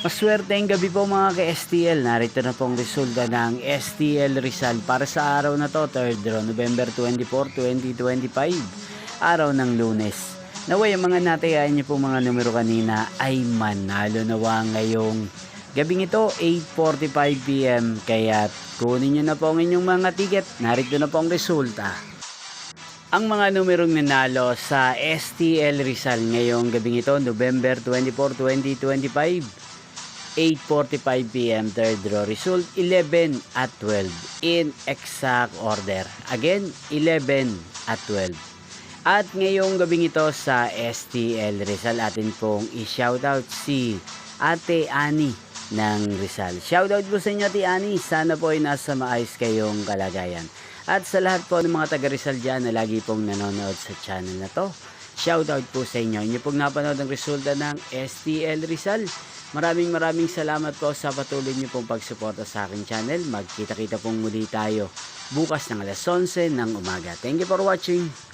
Maswerteng gabi po mga ka-STL. Narito na pong resulta ng STL Rizal para sa araw na to, 3rd November 24, 2025, araw ng Lunes. Naway ang mga natayain niyo po mga numero kanina ay manalo nawa ngayong gabing ito, 8:45 PM. Kaya kunin niyo na po ang inyong mga ticket. Narito na po ang resulta. Ang mga numerong nanalo sa STL Rizal ngayong gabing ito, November 24, 2025, 8:45 PM, third draw result 11 at 12 in exact order. Again, 11 at 12. At ngayong gabing ito sa STL Rizal, atin pong i-shoutout si Ate Ani ng Rizal. Shoutout po sa inyo, Ate Ani. Sana po ay nasa maayos kayong kalagayan. At sa lahat po ng mga taga Rizal dyan na lagi pong nanonood sa channel na to, shoutout po sa inyo. Inyo pong napanood ang resulta ng STL Rizal. Maraming salamat po sa patuloy niyo pong pagsuporta sa aking channel. Magkita-kita pong muli tayo bukas ng alas 11 ng umaga. Thank you for watching.